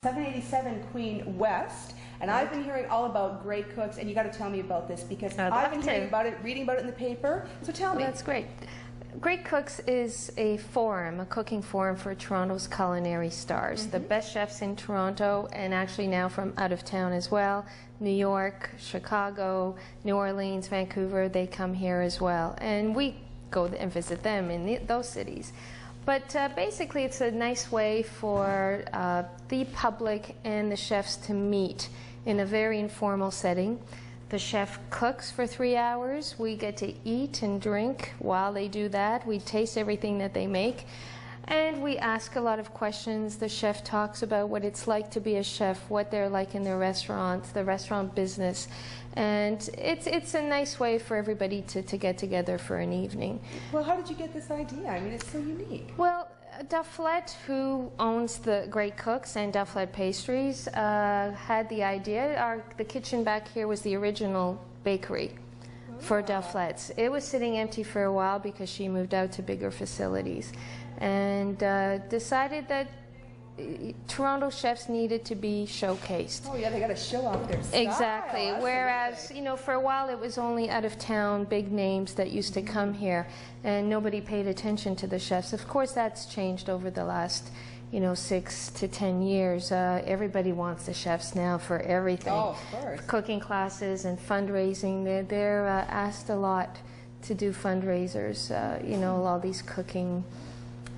787 Queen West, and I've been hearing all about great cooks, and you got to tell me about this because I've been hearing about it, reading about it in the paper. So tell me. That's great. Great Cooks is a forum, a cooking forum for Toronto's culinary stars. The best chefs in Toronto, and actually now from out of town as well. New York, Chicago, New Orleans, Vancouver, they come here as well. And we go and visit them in those cities. But basically it's a nice way for the public and the chefs to meet in a very informal setting. The chef cooks for 3 hours. We get to eat and drink while they do that. We taste everything that they make. And we ask a lot of questions. The chef talks about what it's like to be a chef, what they're like in their restaurants, the restaurant business. And it's a nice way for everybody to get together for an evening. Well, how did you get this idea? I mean, it's so unique. Well, Dufflet, who owns the Great Cooks and Dufflet Pastries, had the idea. The kitchen back here was the original bakery for Dufflet's. It was sitting empty for a while because she moved out to bigger facilities, and decided that Toronto chefs needed to be showcased. Oh yeah, they got to show off their style. Exactly. That's Whereas, amazing. you know, for a while it was only out of town big names that used to come here, and nobody paid attention to the chefs. Of course, that's changed over the last, 6 to 10 years. Everybody wants the chefs now for everything. Oh, of course. Cooking classes and fundraising. They're asked a lot to do fundraisers. All these cooking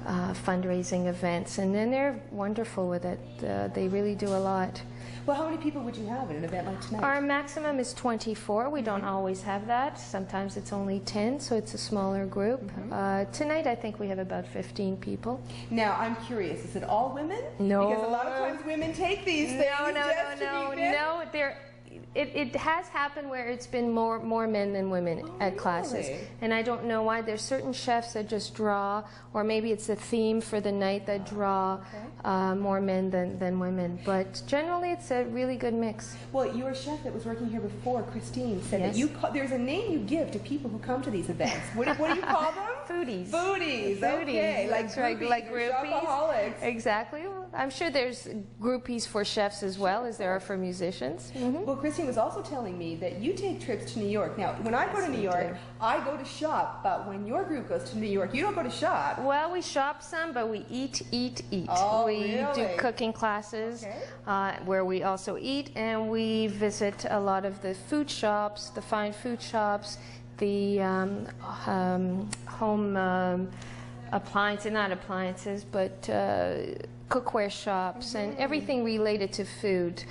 fundraising events, and then they're wonderful with it. They really do a lot. Well, how many people would you have in an event like tonight? Our maximum is 24. We don't always have that. Sometimes it's only 10, so it's a smaller group. Tonight I think we have about 15 people. Now, I'm curious, is it all women? No. Because a lot of times women take these things No. It has happened where it's been more men than women at classes. Really? And I don't know why. There's certain chefs that just draw, or maybe it's the theme for the night that draw more men than women. But generally it's a really good mix. Well, your chef that was working here before, Christine, said that there's a name you give to people who come to these events. What do you call them? Foodies. Foodies, okay. That's right, like groupies. Shopaholics. Exactly. I'm sure there's groupies for chefs as well as there are for musicians. Well, Christine was also telling me that you take trips to New York. Now, when I go to New York, I go to shop, but when your group goes to New York, you don't go to shop. Well, we shop some, but we eat. Oh, we really? do cooking classes where we also eat, and we visit a lot of the food shops, the fine food shops, the home appliances, not appliances, but cookware shops and everything related to food,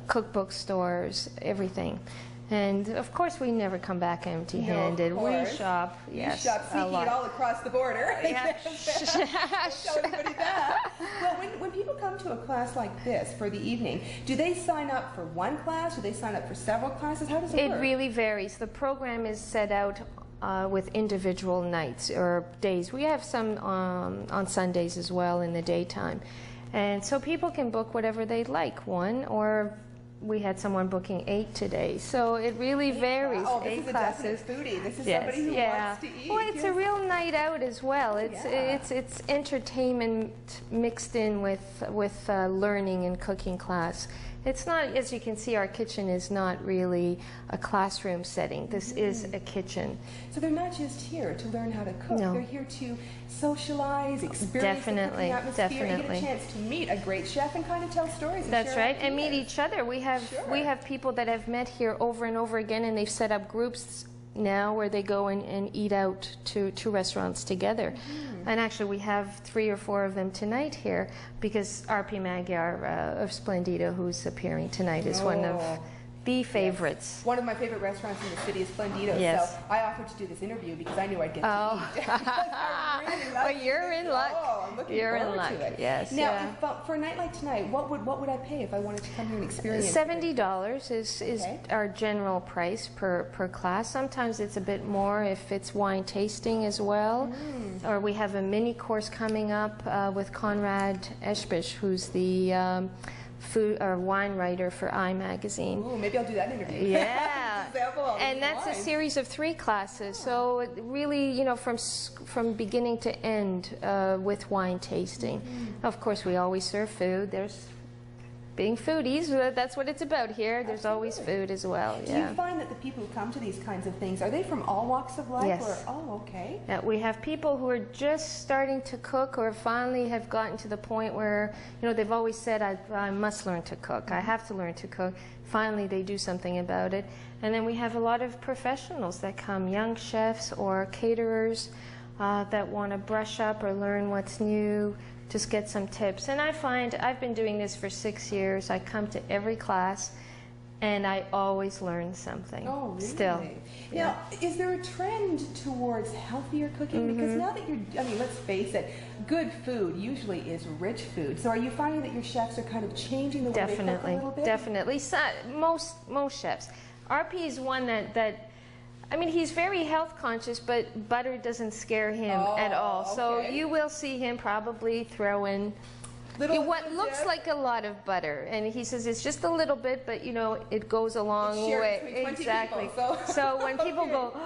cookbook stores, everything. And of course we never come back empty-handed. No, we shop, yes, you shop sneaky it all across the border. Yeah. Tell everybody that. Well, when people come to a class like this for the evening, do they sign up for one class? Do they sign up for several classes? How does it work? It really varies. The program is set out with individual nights or days. We have some on Sundays as well in the daytime. And so people can book whatever they'd like, one, or we had someone booking 8 today. So it really varies. Oh, this 8 is classes. A definite foodie. This is somebody who wants to eat. Well, it's a real night out as well. It's entertainment mixed in with learning and cooking class. It's not, as you can see, our kitchen is not really a classroom setting. This is a kitchen. So they're not just here to learn how to cook. No. They're here to socialize, experience the cooking atmosphere, and get a chance to meet a great chef and kind of tell stories. And That's share right, ideas. and meet each other. We have people that have met here over and over again, and they've set up groups now where they go and eat out to restaurants together. And actually we have 3 or 4 of them tonight here because R.P. Magyar of Splendida, who's appearing tonight, is one of the favorites. Yes. One of my favorite restaurants in the city is Splendida. Yes. So I offered to do this interview because I knew I'd get to eat. I really well, you're in luck. Oh, I'm looking forward to it. Yes. Now, if, for a night like tonight, what would I pay if I wanted to come here and experience $70 is our general price per class. Sometimes it's a bit more if it's wine tasting as well. Or we have a mini course coming up with Conrad Eschbisch, who's the food or wine writer for iMagazine. Ooh, maybe I'll do that interview. Yeah, and that's a series of 3 classes. So it really, from beginning to end with wine tasting. Of course, we always serve food. There's being foodies, that's what it's about here. There's always food as well. Do you find that the people who come to these kinds of things, are they from all walks of life? Yes. Oh, okay. We have people who are just starting to cook or finally have gotten to the point where, they've always said, I must learn to cook. I have to learn to cook. Finally, they do something about it. And then we have a lot of professionals that come, young chefs or caterers that want to brush up or learn what's new, just get some tips. And I find I've been doing this for 6 years. I come to every class and I always learn something. Oh, really? Still. Now, is there a trend towards healthier cooking? Because now that let's face it, good food usually is rich food. So are you finding that your chefs are kind of changing the way they cook a little bit? Definitely. So, most chefs. RP is one that he's very health conscious, but butter doesn't scare him at all. Okay. So you will see him probably throw in what looks like a lot of butter, and he says it's just a little bit, but it goes a long way. Exactly. People, so when people go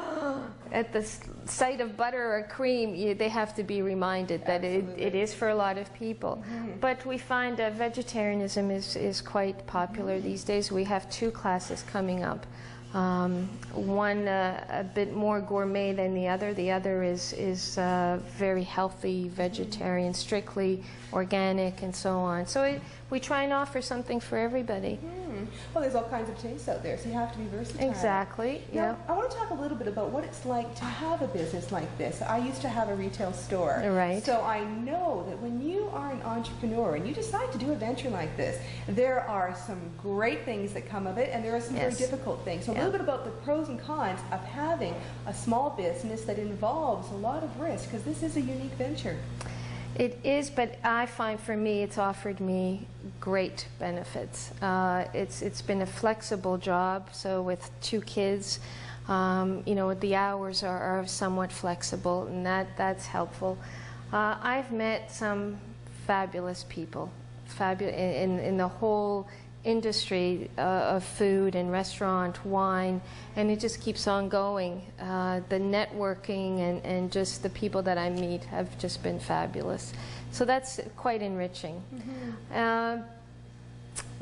at the sight of butter or cream, they have to be reminded that it is for a lot of people. But we find vegetarianism is quite popular these days. We have 2 classes coming up. One a bit more gourmet than the other. The other is very healthy, vegetarian, strictly organic, and so on. So we try and offer something for everybody. Well, there's all kinds of tastes out there, so you have to be versatile. Exactly. Now, I want to talk a little bit about what it's like to have a business like this. I used to have a retail store. Right. So I know that when you are an entrepreneur and you decide to do a venture like this, there are some great things that come of it, and there are some very difficult things. So a little bit about the pros and cons of having a small business that involves a lot of risk, because this is a unique venture. It is, but I find for me it's offered me great benefits. It's been a flexible job, so with 2 kids, the hours are somewhat flexible, and that's helpful. I've met some fabulous people, in the whole industry of food and restaurant, wine, and it just keeps on going. The networking and just the people that I meet have just been fabulous. So that's quite enriching.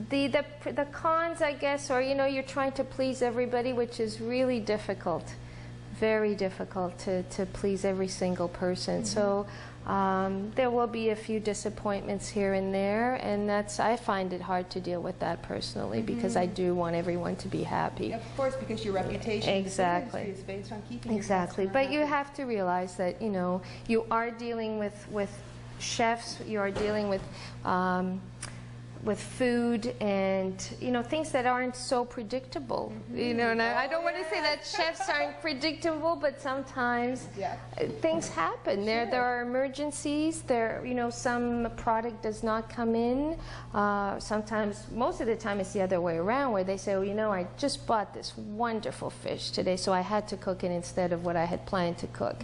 The cons, I guess, are you're trying to please everybody, which is really difficult, very difficult to please every single person. So there will be a few disappointments here and there, and I find it hard to deal with that personally, because I do want everyone to be happy. Of course, because your reputation exactly is based on keeping your but happy. you have to realize that you are dealing with chefs, you are dealing with food and things that aren't so predictable. And I don't want to say that chefs aren't predictable, but sometimes things happen. There are emergencies. Some product does not come in. Sometimes, most of the time, it's the other way around, where they say, I just bought this wonderful fish today, so I had to cook it instead of what I had planned to cook.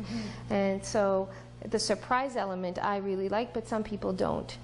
And so the surprise element I really like, but some people don't.